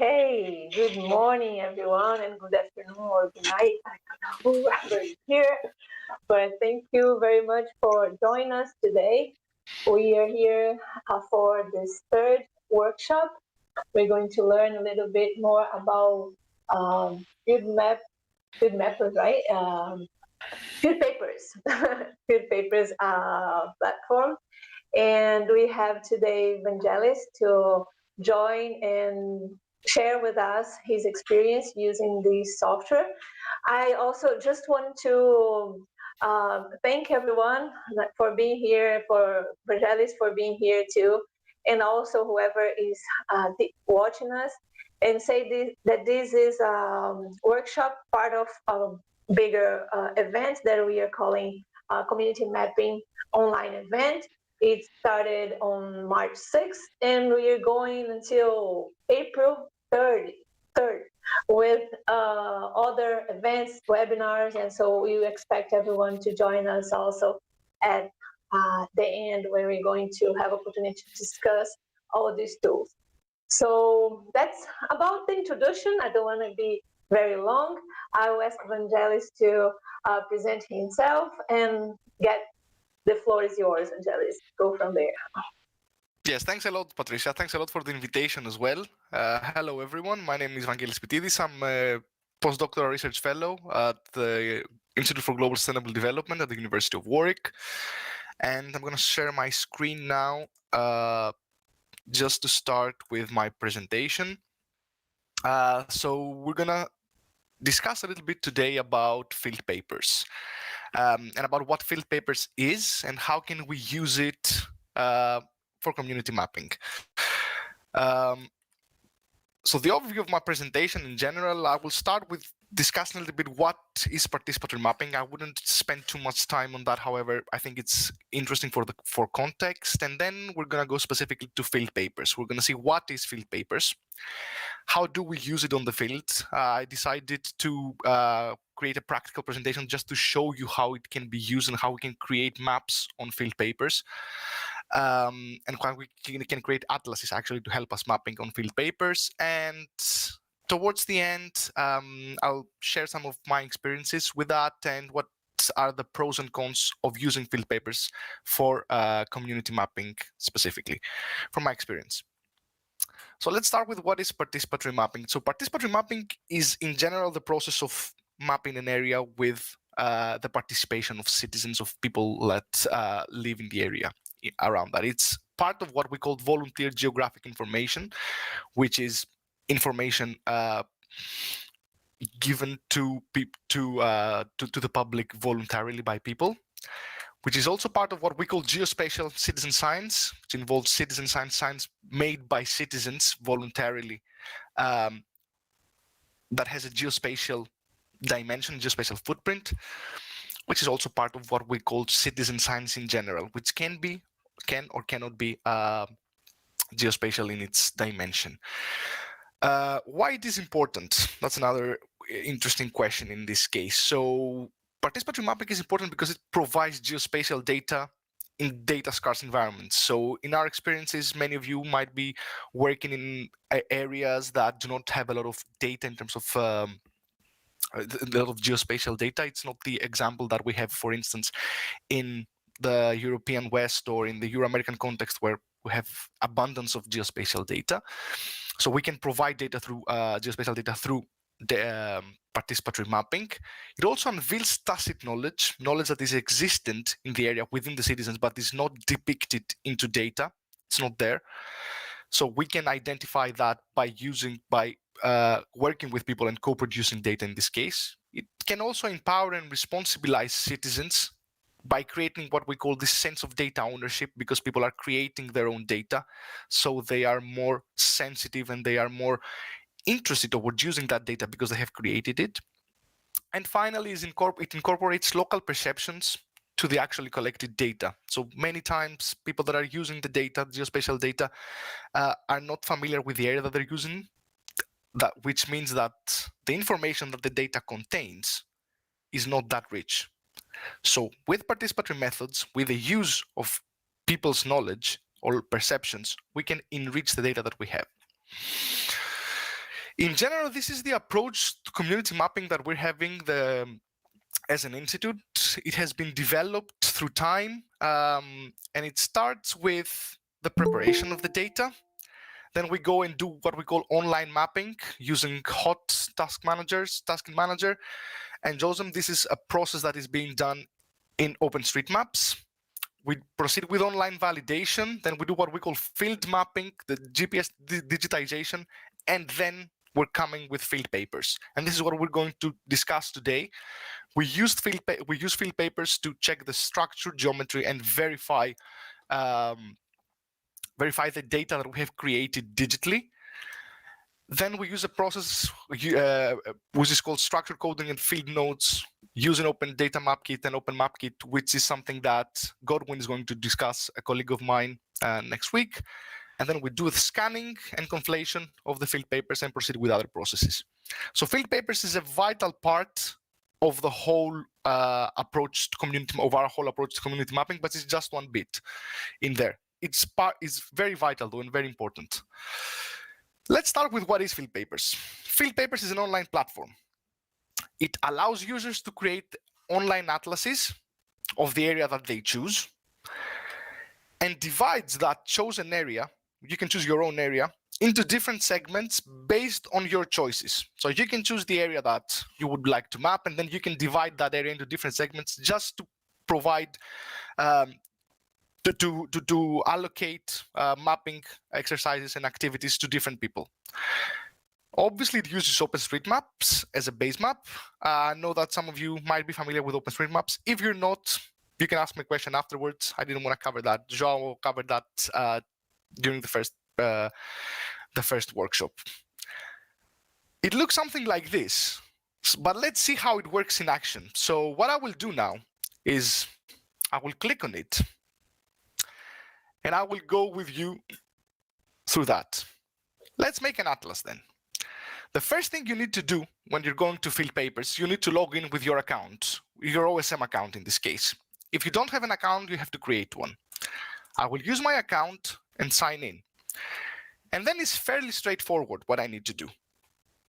Okay, good morning, everyone, and good afternoon or good night. I don't know whoever is here, but thank you very much for joining us today. We are here for this third workshop. We're going to learn a little bit more about field mappers, right? FieldPapers, FieldPapers platform. And we have today Vangelis to join and share with us his experience using the software. I also just want to thank everyone for being here, for Vangelis for being here too, and also whoever is watching us, and say that this is a workshop, part of a bigger event that we are calling Community Mapping Online Event. It started on March 6th, and we are going until April 3rd with other events, webinars, and so we expect everyone to join us also at the end, where we're going to have opportunity to discuss all these tools. So that's about the introduction. I don't want to be very long. I will ask Vangelis to present himself and get the floor is yours, Vangelis. Go from there. Yes, thanks a lot, Patricia. Thanks a lot for the invitation as well. Hello, everyone. My name is Vangelis Pitidis. I'm a postdoctoral research fellow at the Institute for Global Sustainable Development at the University of Warwick. And I'm going to share my screen now just to start with my presentation. So we're going to discuss a little bit today about FieldPapers and about what FieldPapers is and how can we use it for community mapping. So the overview of my presentation in general, I will start with discussing a little bit what is participatory mapping. I wouldn't spend too much time on that. However, I think it's interesting for context. And then we're going to go specifically to FieldPapers. We're going to see what is FieldPapers. How do we use it on the field? I decided to create a practical presentation just to show you how it can be used and how we can create maps on FieldPapers. And how we can create atlases actually to help us mapping on FieldPapers. And towards the end, I'll share some of my experiences with that and what are the pros and cons of using FieldPapers for community mapping specifically, from my experience. So let's start with what is participatory mapping. So participatory mapping is in general the process of mapping an area with the participation of citizens, of people that live in the area around that. It's part of what we call volunteer geographic information, which is information given to the public voluntarily by people, which is also part of what we call geospatial citizen science, which involves citizen science made by citizens voluntarily, that has a geospatial dimension, geospatial footprint, which is also part of what we call citizen science in general, which can or cannot be geospatial in its dimension. Why it is important? That's another interesting question in this case. So participatory mapping is important because it provides geospatial data in data scarce environments. So in our experiences, many of you might be working in areas that do not have a lot of data in terms of a lot of geospatial data. It's not the example that we have, for instance, in the European West or in the Euro-American context, where we have abundance of geospatial data. So we can provide data through geospatial data through the participatory mapping. It also unveils tacit knowledge that is existent in the area within the citizens, but is not depicted into data. It's not there. So we can identify that by working with people and co-producing data in this case. It can also empower and responsibilize citizens by creating what we call this sense of data ownership, because people are creating their own data, so they are more sensitive and they are more interested towards using that data because they have created it. And finally, it incorporates local perceptions to the actually collected data. So many times people that are using the data, geospatial data, are not familiar with the area that they're using, which means that the information that the data contains is not that rich. So with participatory methods, with the use of people's knowledge or perceptions, we can enrich the data that we have. In general, this is the approach to community mapping that we're having as an institute. It has been developed through time, and it starts with the preparation of the data. Then we go and do what we call online mapping using hot task manager. And Josem, this is a process that is being done in OpenStreetMaps. We proceed with online validation, then we do what we call field mapping, the GPS digitization, and then we're coming with FieldPapers. And this is what we're going to discuss today. We use FieldPapers to check the structure, geometry, and verify the data that we have created digitally. Then we use a process which is called structure coding and field nodes using Open Data Map Kit and Open Map Kit, which is something that Godwin is going to discuss, a colleague of mine, next week. And then we do the scanning and conflation of the FieldPapers and proceed with other processes. So FieldPapers is a vital part of the whole approach to community, of our whole approach to community mapping, but it's just one bit in there. It's very vital though and very important. Let's start with what is FieldPapers. FieldPapers is an online platform. It allows users to create online atlases of the area that they choose and divides that chosen area, you can choose your own area, into different segments based on your choices. So you can choose the area that you would like to map, and then you can divide that area into different segments just to provide to allocate mapping exercises and activities to different people. Obviously, it uses OpenStreetMaps as a base map. I know that some of you might be familiar with OpenStreetMaps. If you're not, you can ask me a question afterwards. I didn't want to cover that. João covered that during the first workshop. It looks something like this, but let's see how it works in action. So what I will do now is I will click on it, and I will go with you through that. Let's make an atlas then. The first thing you need to do when you're going to FieldPapers, you need to log in with your account, your OSM account in this case. If you don't have an account, you have to create one. I will use my account and sign in. And then it's fairly straightforward what I need to do.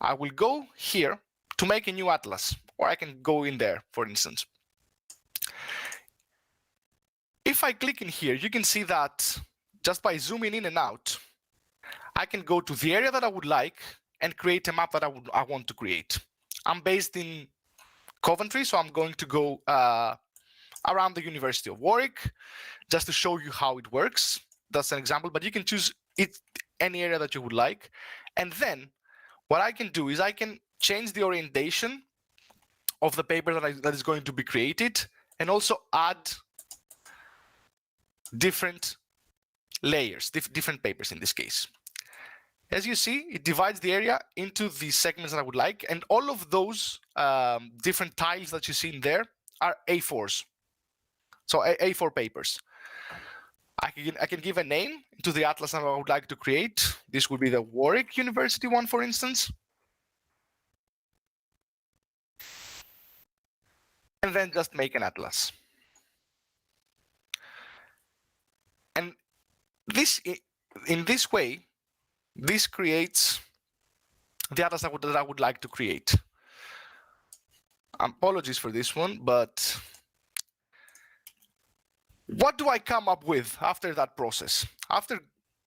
I will go here to make a new atlas, or I can go in there, for instance. If I click in here, you can see that just by zooming in and out, I can go to the area that I would like and create a map that I want to create. I'm based in Coventry, so I'm going to go around the University of Warwick just to show you how it works. That's an example, but you can choose any area that you would like. And then what I can do is I can change the orientation of the paper that is going to be created, and also add different layers, different papers in this case. As you see, it divides the area into the segments that I would like, and all of those different tiles that you see in there are A4s, so A4 papers. I can give a name to the atlas that I would like to create. This would be the Warwick University one, for instance. And then just make an atlas. And in this way, this creates the atlas that I would like to create. Apologies for this one, but what do I come up with after that process? After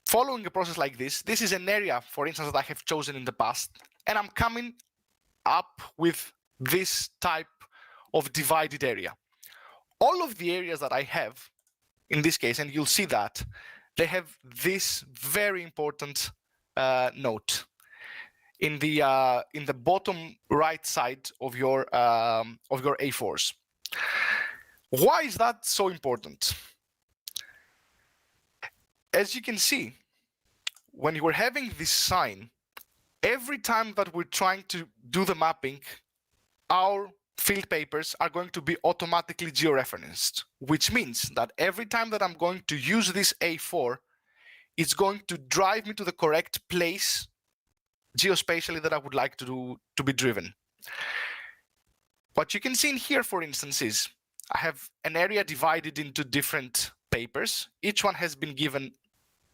following a process like this is an area, for instance, that I have chosen in the past, and I'm coming up with this type of divided area. All of the areas that I have in this case, and you'll see that, they have this very important note in the bottom right side of your A4s. Why is that so important? As you can see, when you are having this sign, every time that we're trying to do the mapping, our FieldPapers are going to be automatically georeferenced, which means that every time that I'm going to use this A4, it's going to drive me to the correct place geospatially that I would like to be driven. What you can see in here, for instance, is I have an area divided into different papers. Each one has been given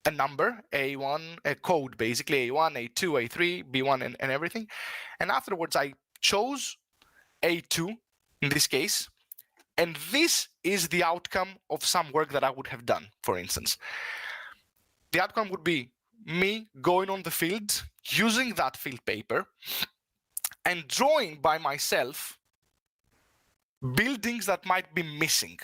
a number, A1, a code, basically A1, A2, A3, B1, and everything. And afterwards, I chose A2 in this case. And this is the outcome of some work that I would have done, for instance. The outcome would be me going on the field, using that field paper, and drawing by myself buildings that might be missing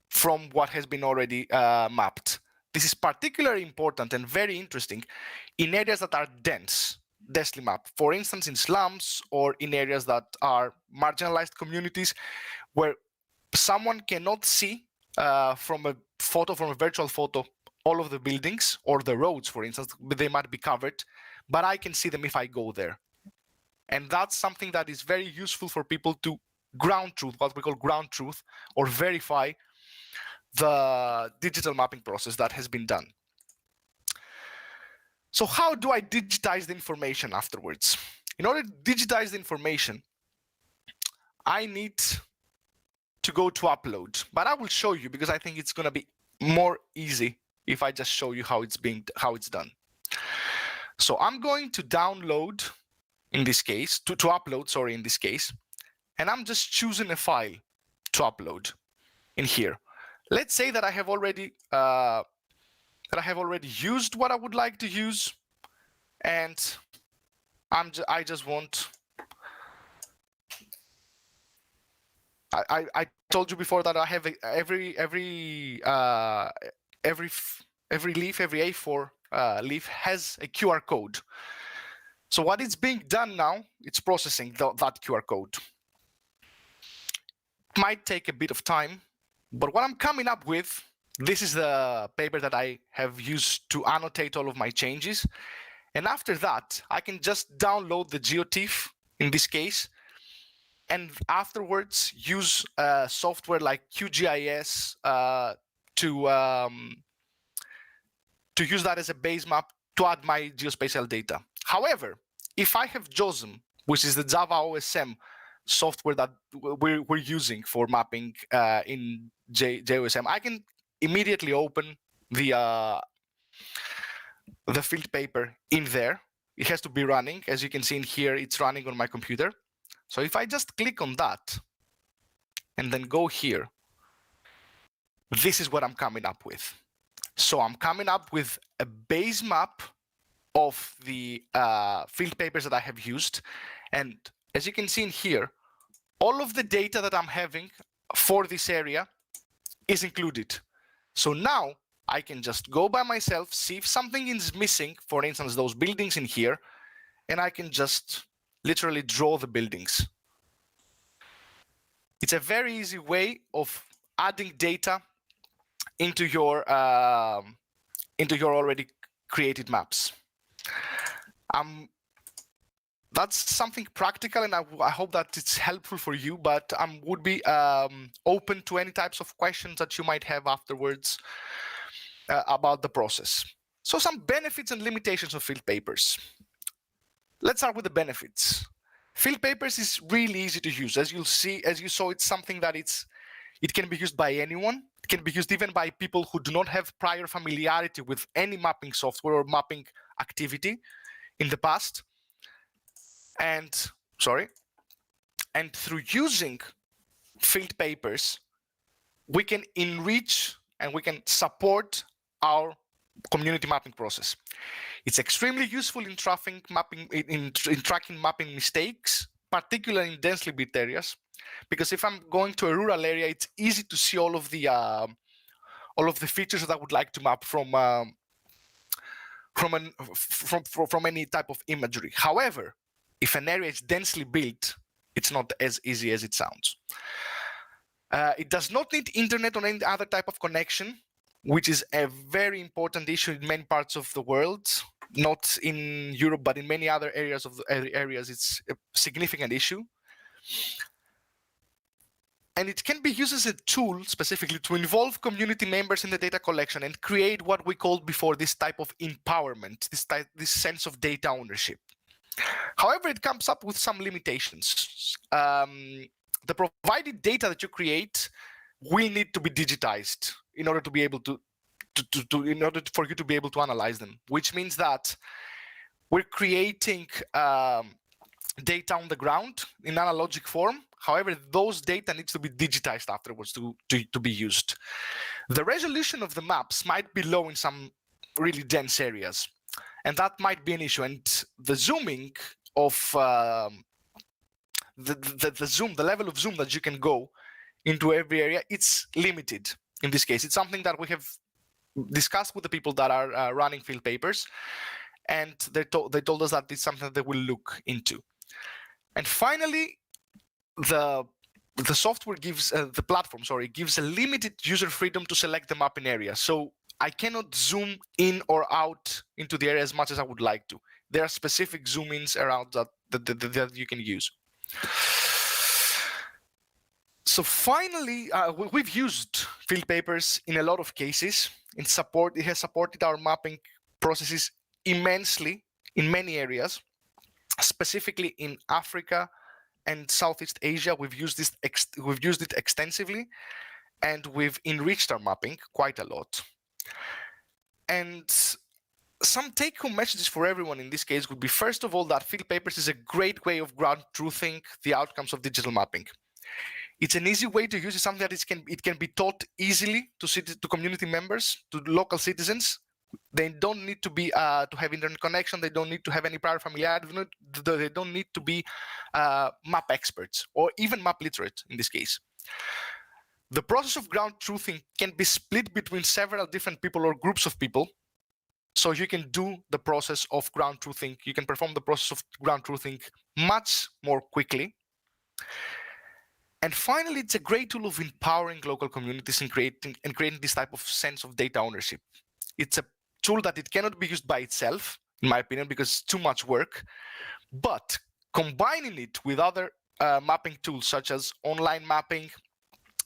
from what has been already mapped. This is particularly important and very interesting in areas that are densely mapped. For instance, in slums or in areas that are marginalized communities where someone cannot see from a photo, from a virtual photo, all of the buildings or the roads, for instance, they might be covered, but I can see them if I go there. And that's something that is very useful for people to ground truth, what we call ground truth, or verify the digital mapping process that has been done. So how do I digitize the information afterwards? In order to digitize the information, I need to go to upload, but I will show you because I think it's going to be more easy if I just show you how it's done. So I'm going to download, in this case, to upload, sorry, in this case, and I'm just choosing a file to upload in here. Let's say that I have already used what I would like to use, and I just want. I told you before that I have every leaf, every A4 leaf has a QR code. So what is being done now, it's processing that QR code. It might take a bit of time, but what I'm coming up with, this is the paper that I have used to annotate all of my changes. And after that, I can just download the GeoTIFF in this case, and afterwards use software like QGIS to use that as a base map to add my geospatial data. However, if I have JOSM, which is the Java OSM software that we're using for mapping in JOSM, I can immediately open the field paper in there. It has to be running. As you can see in here, it's running on my computer. So if I just click on that and then go here, this is what I'm coming up with. So I'm coming up with a base map of the field papers that I have used. And as you can see in here, all of the data that I'm having for this area is included. So now I can just go by myself, see if something is missing, for instance, those buildings in here, and I can just literally draw the buildings. It's a very easy way of adding data into your already created maps. That's something practical, and I hope that it's helpful for you, but I would be open to any types of questions that you might have afterwards about the process. So some benefits and limitations of field papers. Let's start with the benefits. Field papers is really easy to use. As you saw, it's something that it can be used by anyone. It can be used even by people who do not have prior familiarity with any mapping software or mapping activity in the past. And through using field papers, we can enrich and we can support our community mapping process. It's extremely useful in tracking mapping mistakes, particularly in densely built areas, because if I'm going to a rural area, it's easy to see all of the features that I would like to map from any type of imagery. However, if an area is densely built, it's not as easy as it sounds. It does not need internet or any other type of connection, which is a very important issue in many parts of the world. Not in Europe, but in many other areas it's a significant issue. And it can be used as a tool specifically to involve community members in the data collection and create what we called before this type of empowerment, this sense of data ownership. However, it comes up with some limitations. The provided data that you create will need to be digitized in order to be able to in order for you to be able to analyze them, which means that we're creating data on the ground in analogic form. However, those data needs to be digitized afterwards to be used. The resolution of the maps might be low in some really dense areas, and that might be an issue. And the zooming of the level of zoom that you can go into every area, it's limited in this case. It's something that we have discussed with the people that are running FieldPapers, and they told us that it's something that they will look into. And finally, the software gives the platform, gives a limited user freedom to select the mapping area. So I cannot zoom in or out into the area as much as I would like to. There are specific zoom-ins around that you can use. So finally, we've used FieldPapers in a lot of cases. It has supported our mapping processes immensely in many areas, specifically in Africa and Southeast Asia. We've used it extensively, and we've enriched our mapping quite a lot. And some take-home messages for everyone in this case would be, first of all, that FieldPapers is a great way of ground truthing the outcomes of digital mapping. It's an easy way to use. It's something that it can be taught easily to community members, to local citizens. They don't need to be to have internet connection. They don't need to have any prior familiarity. They don't need to be map experts or even map literate in this case. The process of ground truthing can be split between several different people or groups of people. So you can do the process of ground truthing. You can perform the process of ground truthing much more quickly. And finally, it's a great tool of empowering local communities and creating this type of sense of data ownership. It's a tool that it cannot be used by itself, in my opinion, because it's too much work. But combining it with other mapping tools, such as online mapping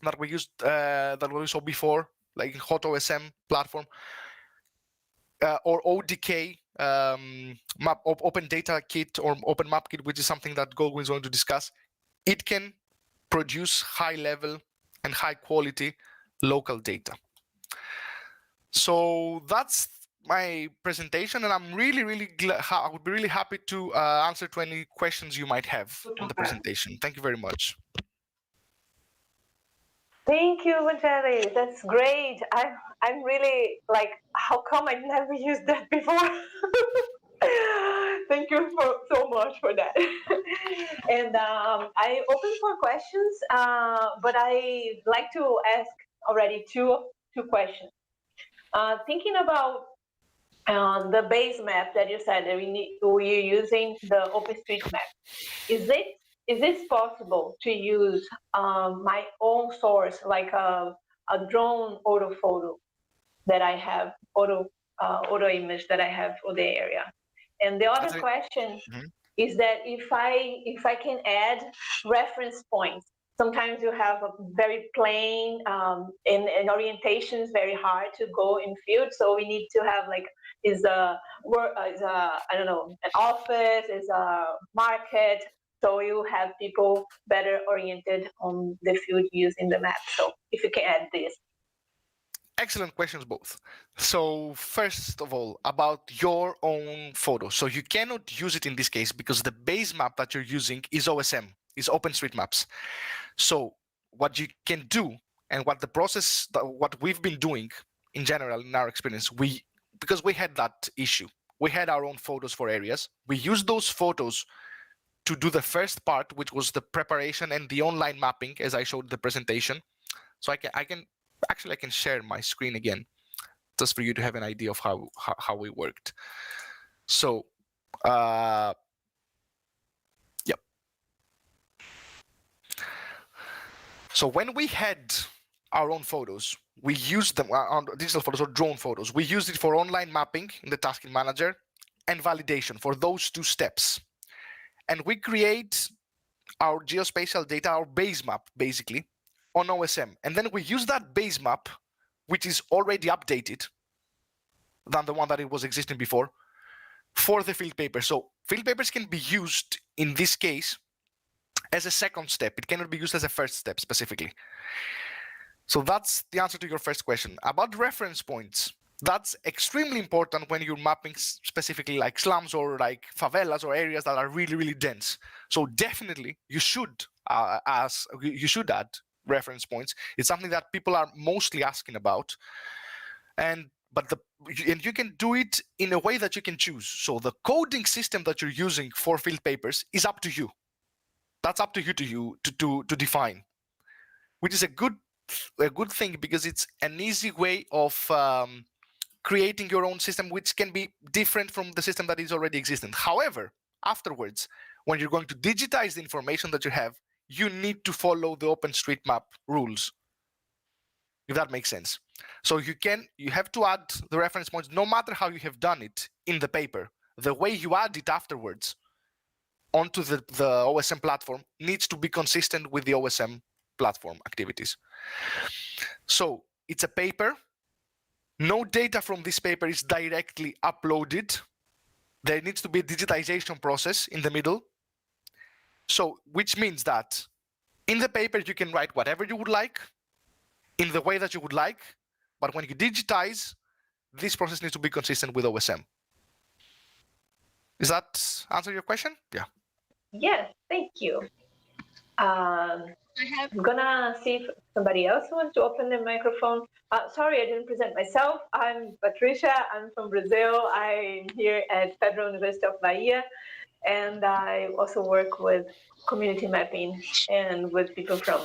that we saw before, like HotOSM platform, or ODK, Open Data Kit or Open Map Kit, which is something that Goldwyn is going to discuss, it can produce high level and high quality local data. So that's my presentation, and I'm really glad. I would be really happy to answer to any questions you might have on the presentation. Thank you very much. Thank you, Vangelis. That's great. I'm really like, how come I never used that before? Thank you so much for that. And I open for questions, but I'd like to ask already two questions. Thinking about the base map that you said that we're using the OpenStreetMap, is it possible to use my own source, like a drone auto photo that I have, auto image that I have for the area? And the other question is that if I can add reference points, sometimes you have a very plain and orientation is very hard to go in field, so we need to have like I don't know, an office, is a market, so you have people better oriented on the field using the map. So if you can add this. Excellent questions both. So first of all, about your own photo. So you cannot use it in this case because the base map that you're using is OSM, is OpenStreetMaps. So what you can do, and what what we've been doing in general in our experience, because we had that issue, we had our own photos for areas. We used those photos to do the first part, which was the preparation and the online mapping, as I showed the presentation. So I can share my screen again, just for you to have an idea of how we worked. So, yep. So when we had our own photos, we used them on digital photos or drone photos. We used it for online mapping in the tasking manager and validation for those two steps. And we create our geospatial data, our base map, basically, on OSM. And then we use that base map, which is already updated than the one that it was existing before, for the FieldPapers. So FieldPapers can be used in this case as a second step. It cannot be used as a first step specifically. So that's the answer to your first question. About reference points, That's extremely important when you're mapping specifically like slums or like favelas or areas that are really, really dense. So definitely you should add reference points. It's something that people are mostly asking about. And you can do it in a way that you can choose. So the coding system that you're using for FieldPapers is up to you. That's up to you to define, which is a good thing because it's an easy way of creating your own system, which can be different from the system that is already existent. However, afterwards, when you're going to digitize the information that you have, you need to follow the OpenStreetMap rules, if that makes sense. So you have to add the reference points no matter how you have done it in the paper. The way you add it afterwards onto the OSM platform needs to be consistent with the OSM platform activities. So it's a paper. No data from this paper is directly uploaded. There needs to be a digitization process in the middle. So, which means that in the paper, you can write whatever you would like in the way that you would like. But when you digitize, this process needs to be consistent with OSM. Does that answer your question? Yeah. Yes, thank you. I'm gonna see if somebody else wants to open the microphone. Sorry, I didn't present myself. I'm Patricia. I'm from Brazil. I'm here at Federal University of Bahia, and I also work with community mapping and with people from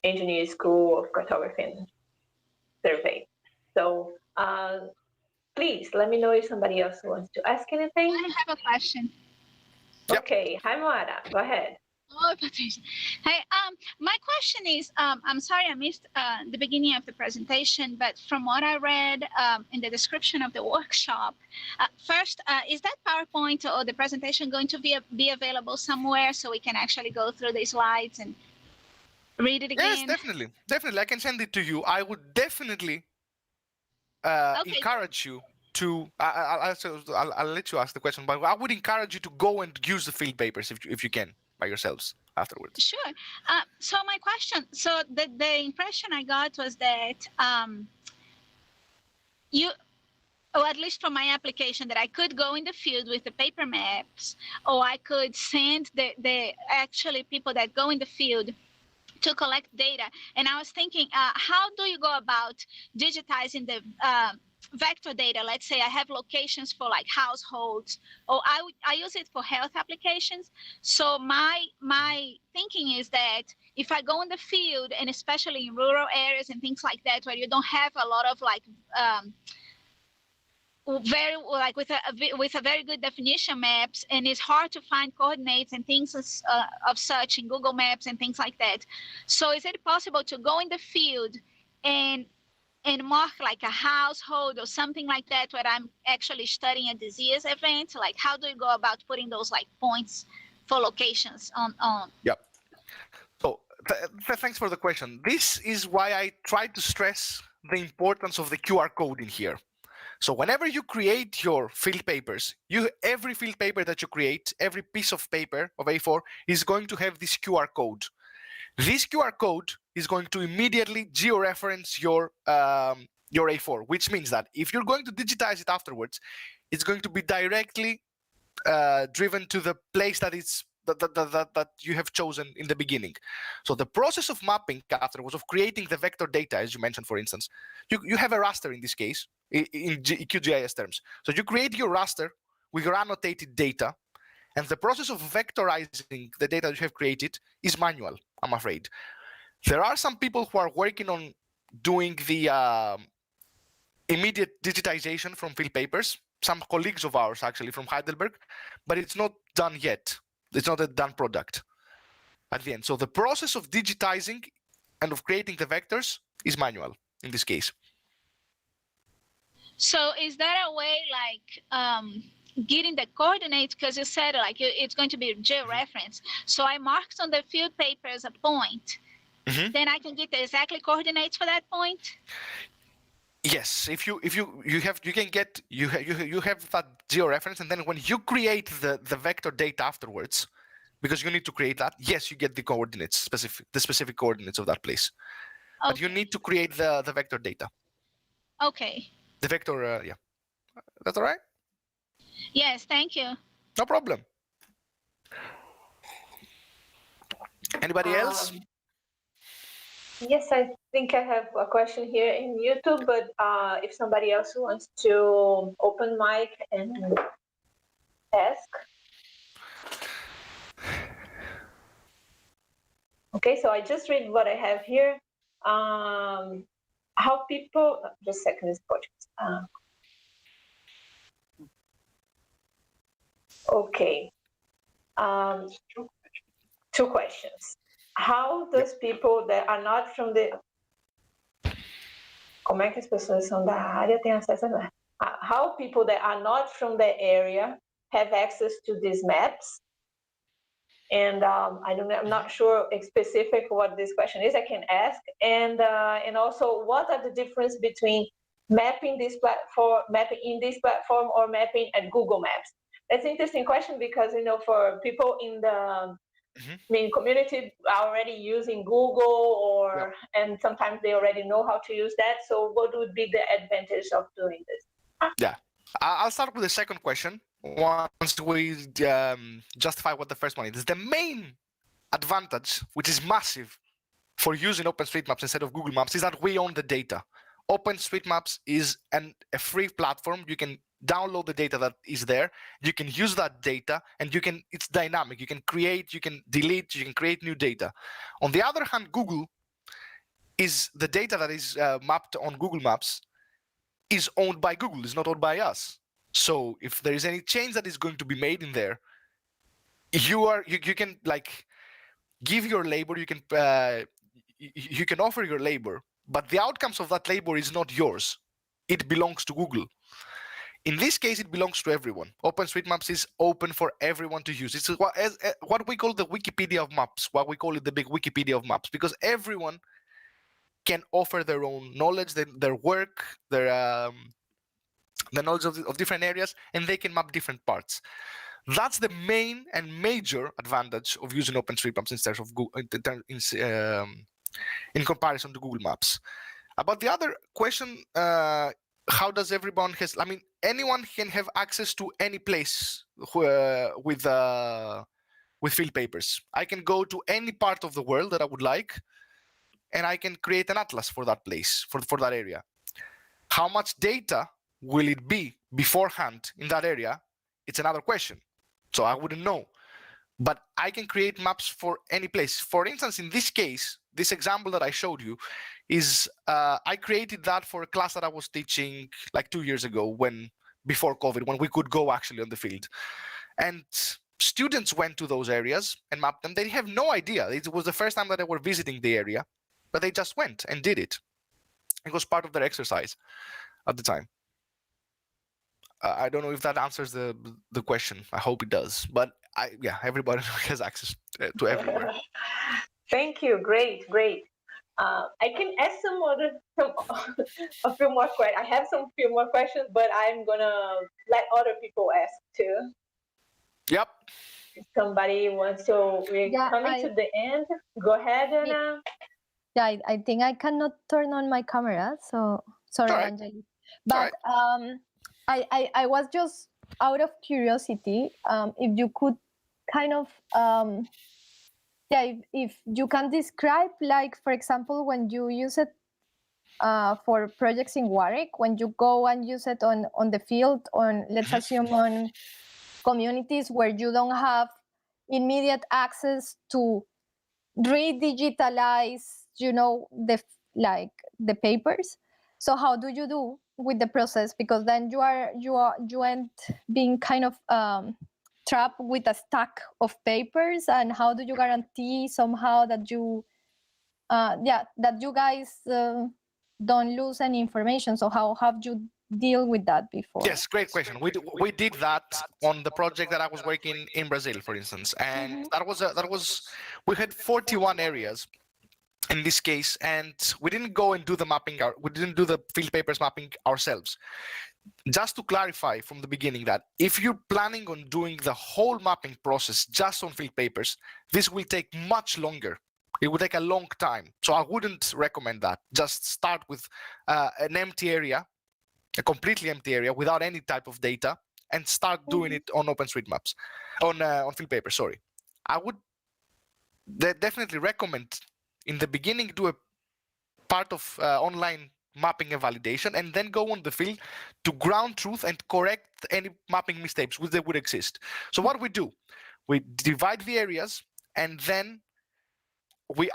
engineering school of cartography and survey. So please let me know if somebody else wants to ask anything. I have a question. Okay, hi Moara, go ahead. Oh, Patricia. Hey, my question is, I'm sorry I missed the beginning of the presentation, but from what I read in the description of the workshop, first, is that PowerPoint or the presentation going to be available somewhere so we can actually go through the slides and read it again? Yes, definitely. Definitely. I can send it to you. I would definitely encourage you to, I'll let you ask the question, but I would encourage you to go and use the FieldPapers if you can by yourselves afterwards. Sure. So my question, so the impression I got was that or at least from my application, that I could go in the field with the paper maps, or I could send the actually people that go in the field to collect data. And I was thinking, how do you go about digitizing the vector data? Let's say I have locations for like households, or I use it for health applications. So my thinking is that if I go in the field, and especially in rural areas and things like that, where you don't have a lot of like with a very good definition maps, and it's hard to find coordinates and things of such in Google Maps and things like that. So is it possible to go in the field and mark like a household or something like that where I'm actually studying a disease event? Like, how do you go about putting those like points for locations on? Yep. So thanks for the question. This is why I try to stress the importance of the QR code in here. So whenever you create your FieldPapers, every FieldPaper that you create, every piece of paper of A4 is going to have this QR code. This QR code is going to immediately georeference your A4, which means that if you're going to digitize it afterwards, it's going to be directly driven to the place that you have chosen in the beginning. So the process of mapping afterwards, of creating the vector data, as you mentioned, for instance, you have a raster in this case, in QGIS terms. So you create your raster with your annotated data, and the process of vectorizing the data you have created is manual, I'm afraid. There are some people who are working on doing the immediate digitization from FieldPapers, some colleagues of ours actually from Heidelberg, but it's not done yet. It's not a done product at the end. So the process of digitizing and of creating the vectors is manual in this case. So is there a way like getting the coordinates, because you said like it's going to be georeference. So I marked on the FieldPapers a point. Mm-hmm. Then I can get the exactly coordinates for that point. Yes, if you have that georeference, and then when you create the vector data afterwards, because you need to create that, yes, you get the coordinates, the specific coordinates of that place. Okay. But you need to create the vector data. Okay. The vector, yeah. That's all right? Yes, thank you. No problem. Anybody else? Yes, I think I have a question here in YouTube, but if somebody else wants to open mic and ask. Okay, so I just read what I have here. How people, just a second, it's Portuguese. Okay. Two questions. How does people that are not from the... Como é que as pessoas são da área têm acesso a... How people that are not from the area have access to these maps? And I don't know, I'm not sure specific what this question is. I can ask. And also, what are the difference between mapping in this platform, or mapping at Google Maps? That's an interesting question because, you know, for people in the community are already using Google, or and sometimes they already know how to use that. So what would be the advantage of doing this? Yeah, I'll start with the second question. Once we justify what the first one is, the main advantage, which is massive for using OpenStreetMaps instead of Google Maps, is that we own the data. OpenStreetMaps is a free platform. You can download the data that is there. You can use that data, and it's dynamic. You can create, you can delete, you can create new data. On the other hand, Google is the data that is mapped on Google Maps is owned by Google, is not owned by us. So if there is any change that is going to be made in there, you can like give your labor, you can offer your labor, but the outcomes of that labor is not yours. It belongs to Google. In this case, it belongs to everyone. OpenStreetMaps is open for everyone to use. It's what we call the Wikipedia of maps, what we call it the big Wikipedia of maps, because everyone can offer their own knowledge, their work, the knowledge of different areas, and they can map different parts. That's the main and major advantage of using OpenStreetMaps instead of Google, in comparison to Google Maps. About the other question, how does everyone has? I mean, anyone can have access to any place with FieldPapers. I can go to any part of the world that I would like, and I can create an atlas for that place, for that area. How much data will it be beforehand in that area? It's another question. So I wouldn't know. But I can create maps for any place. For instance, in this case, this example that I showed you is I created that for a class that I was teaching like 2 years ago, before COVID, when we could go actually on the field. And students went to those areas and mapped them. They have no idea. It was the first time that they were visiting the area, but they just went and did it. It was part of their exercise at the time. I don't know if that answers the question. I hope it does. But yeah, everybody has access to everywhere. Thank you. Great. I can ask a few more questions. I have some few more questions, but I'm gonna let other people ask too. Yep. If somebody wants to, we're coming to the end. Go ahead, Anna. Yeah, I think I cannot turn on my camera, so sorry, Right. Vangelis. But I was just out of curiosity, if you could kind of if you can describe, like, for example, when you use it for projects in Warwick, when you go and use it on the field, let's assume on communities where you don't have immediate access to redigitalize, the papers. So how do you do with the process? Because then you end being kind of trapped with a stack of papers, and how do you guarantee somehow that you guys don't lose any information? So how have you deal with that before? Yes, great question. We did that on the project that I was working in Brazil, for instance, and we had 41 areas in this case, and we didn't go and do the mapping. We didn't do the FieldPapers mapping ourselves. Just to clarify from the beginning that if you're planning on doing the whole mapping process just on FieldPapers, this will take much longer It would take a long time. So I wouldn't recommend that. Just start with an empty area, a completely empty area without any type of data, and start doing it on OpenStreetMaps, on FieldPapers, sorry. I would definitely recommend in the beginning do a part of online mapping and validation, and then go on the field to ground truth and correct any mapping mistakes which they would exist. So what we do, we divide the areas, and then we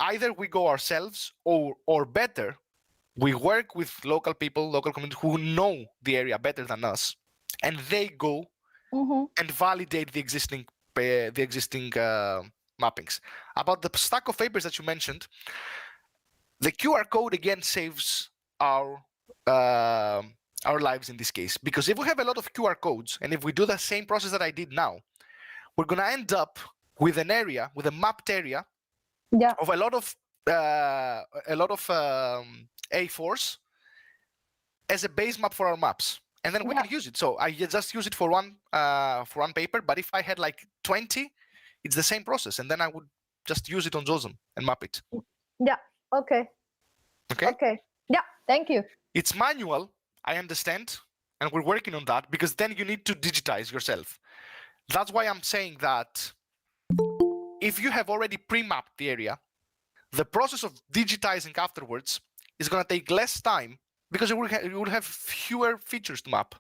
go ourselves, or better, we work with local people, local community who know the area better than us, and they go and validate the existing mappings. About the stack of papers that you mentioned, the QR code again saves our lives in this case, because if we have a lot of QR codes, and if we do the same process that I did now, we're gonna end up with an area, with a mapped area of a lot of A4s as a base map for our maps, and then we can use it. So I just use it for one paper, but if I had like 20, it's the same process, and then I would just use it on JOSM and map it. Yeah. Okay. Yeah. Thank you. It's manual, I understand, and we're working on that, because then you need to digitize yourself. That's why I'm saying that if you have already pre-mapped the area, the process of digitizing afterwards is going to take less time, because you will have fewer features to map.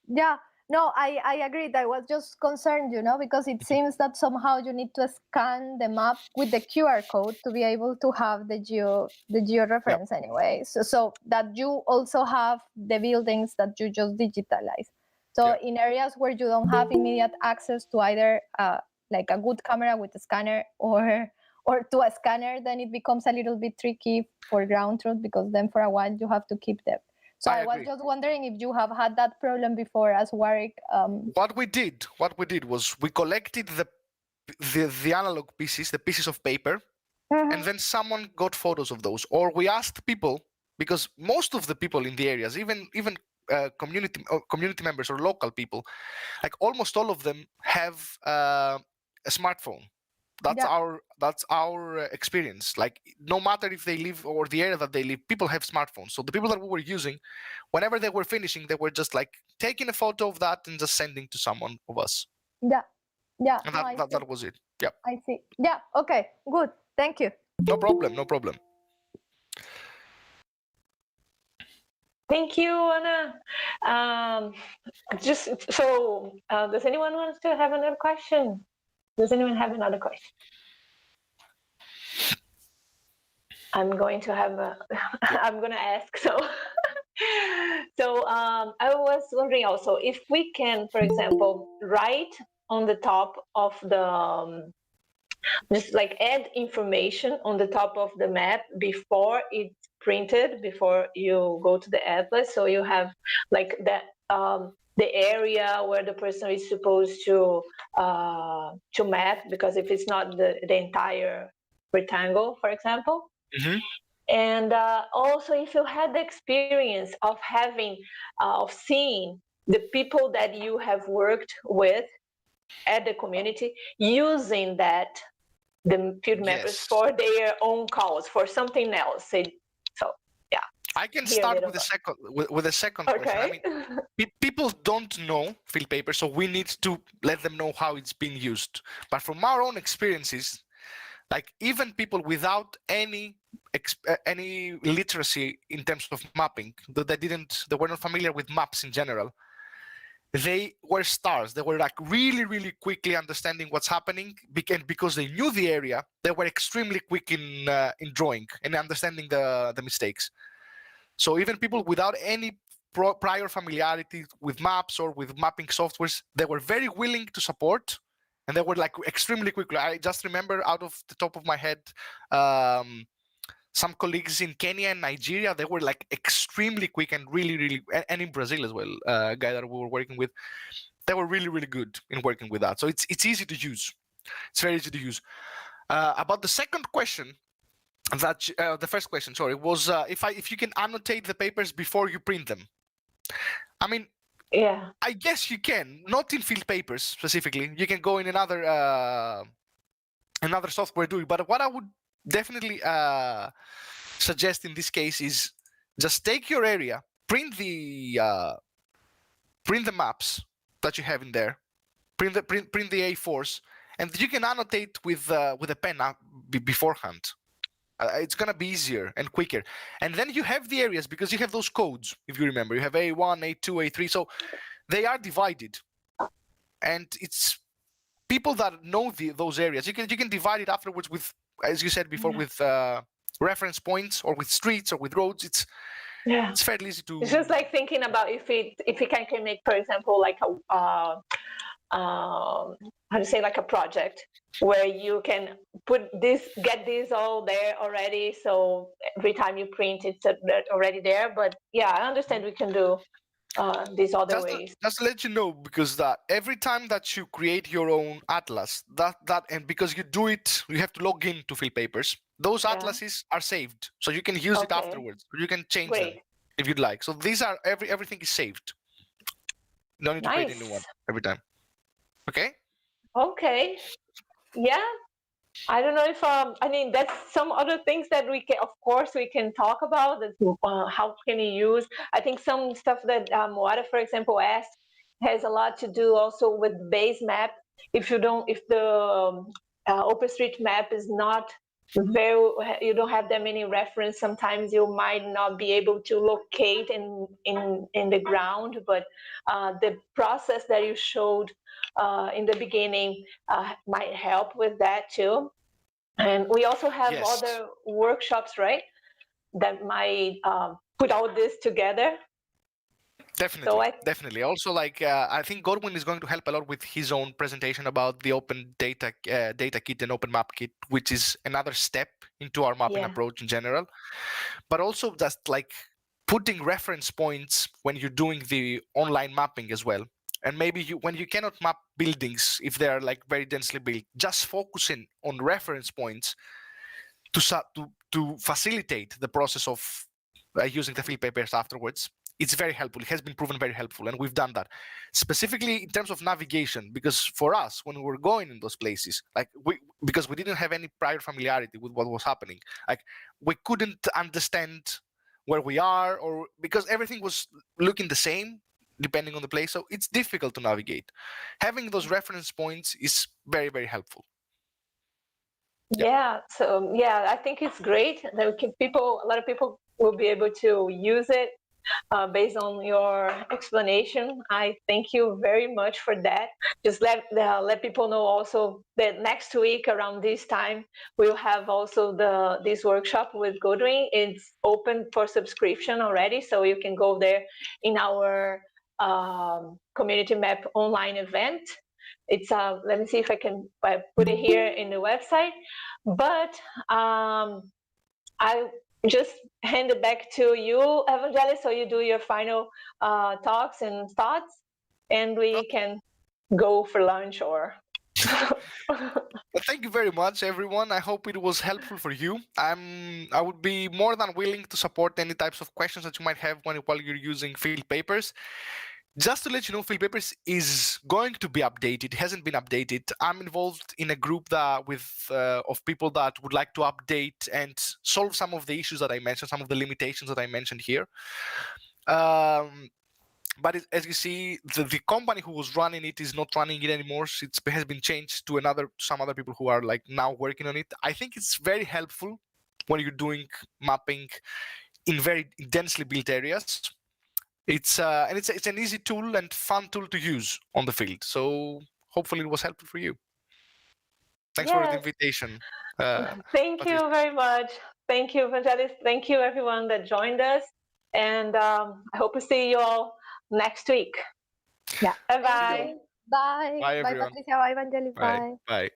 Yeah, no, I agree. I was just concerned, because it seems that somehow you need to scan the map with the QR code to be able to have the georeference anyway. So that you also have the buildings that you just digitalize. So in areas where you don't have immediate access to either like a good camera with a scanner or to a scanner, then it becomes a little bit tricky for ground truth, because then for a while you have to keep them. So I was just wondering if you have had that problem before as Warwick. What we did was we collected the analog pieces, the pieces of paper, and then someone got photos of those, or we asked people, because most of the people in the areas, even community members or local people, like almost all of them have a smartphone. That's our experience. Like, no matter if they live or the area that they live, people have smartphones. So the people that we were using, whenever they were finishing, they were just like taking a photo of that and just sending to someone of us. Yeah. And that was it. Yeah. I see. Yeah. Okay. Good. Thank you. No problem. Thank you, Anna. Does anyone want to have another question? Does anyone have another question? I'm going to ask. So I was wondering also if we can, for example, write on the top of the, just like add information on the top of the map before it's printed, before you go to the atlas. So you have like that, the area where the person is supposed to map, because if it's not the entire rectangle, for example. And also, if you had the experience of seeing the people that you have worked with at the community using the field mappers for their own cause, for something else. So yeah. I can start with the second question. I mean, people don't know FieldPapers, so we need to let them know how it's being used. But from our own experiences, like even people without any literacy in terms of mapping, they were not familiar with maps in general, they were stars. They were like really, really quickly understanding what's happening, because they knew the area. They were extremely quick in drawing and understanding the mistakes. So even people without any prior familiarity with maps or with mapping softwares, they were very willing to support, and they were like extremely quick. I just remember out of the top of my head, some colleagues in Kenya and Nigeria, they were like extremely quick and really, really, and in Brazil as well, a guy that we were working with, they were really, really good in working with that. So it's easy to use. It's very easy to use. About the second question, the first question, sorry, was if you can annotate the papers before you print them. I mean, yeah, I guess you can, not in FieldPapers specifically. You can go in another software do it. But what I would definitely suggest in this case is just take your area, print the maps that you have in there, print the A4s, and you can annotate with a pen beforehand. It's gonna be easier and quicker. And then you have the areas because you have those codes. If you remember, you have A1, A2, A3. So they are divided, and it's people that know those areas. You can divide it afterwards with, as you said before, with reference points or with streets or with roads. It's fairly easy to. It's just like thinking about if we can make, for example, like a how to say, like a project where you can get this all there already. So every time you print, it's already there. But yeah, I understand we can do these other ways. Just to let you know, because every time that you create your own atlas, and because you do it, you have to log in to FieldPapers. Those atlases are saved, so you can use it afterwards. You can change them if you'd like. So these are everything is saved. No need to create a new one every time. Okay. Okay. Yeah. I don't know if I mean, that's some other things that we can, of course, we can talk about. How can you use? I think some stuff that Moara, for example, asked has a lot to do also with base map. If the OpenStreetMap is not you don't have that many reference. Sometimes you might not be able to locate in the ground, but the process that you showed in the beginning might help with that too. And we also have other workshops, right, that might put all this together. Definitely. Also, like I think Godwin is going to help a lot with his own presentation about the Open Data Kit and Open Map Kit, which is another step into our mapping approach in general. But also just like putting reference points when you're doing the online mapping as well. And maybe when you cannot map buildings, if they are like very densely built, just focusing on reference points to facilitate the process of using the FieldPapers afterwards. It's very helpful. It has been proven very helpful, and we've done that specifically in terms of navigation. Because for us, when we were going in those places, like because we didn't have any prior familiarity with what was happening, like we couldn't understand where we are, or because everything was looking the same depending on the place. So it's difficult to navigate. Having those reference points is very, very helpful. Yeah. So yeah, I think it's great that a lot of people will be able to use it. Based on your explanation, I thank you very much for that. Just let people know also that next week around this time we'll have also this workshop with Godwin. It's open for subscription already, so you can go there in our community map online event. It's let me see if I can put it here in the website. But I just hand it back to you, Vangelis, so you do your final talks and thoughts, and we can go for lunch or. Well, thank you very much, everyone. I hope it was helpful for you. I would be more than willing to support any types of questions that you might have while you're using FieldPapers. Just to let you know, FieldPapers is going to be updated. It hasn't been updated. I'm involved in a group of people that would like to update and solve some of the issues that I mentioned, some of the limitations that I mentioned here. But as you see, the company who was running it is not running it anymore. It has been changed to some other people who are like now working on it. I think it's very helpful when you're doing mapping in very densely built areas. It's an easy tool and fun tool to use on the field. So hopefully it was helpful for you. Thanks for the invitation. Thank you very much. Thank you, Vangelis. Thank you, everyone that joined us. And I hope to see you all next week. Yeah. Bye-bye. Bye. Bye, everyone. Bye, Patricia. Bye, Vangelis. Bye. Bye.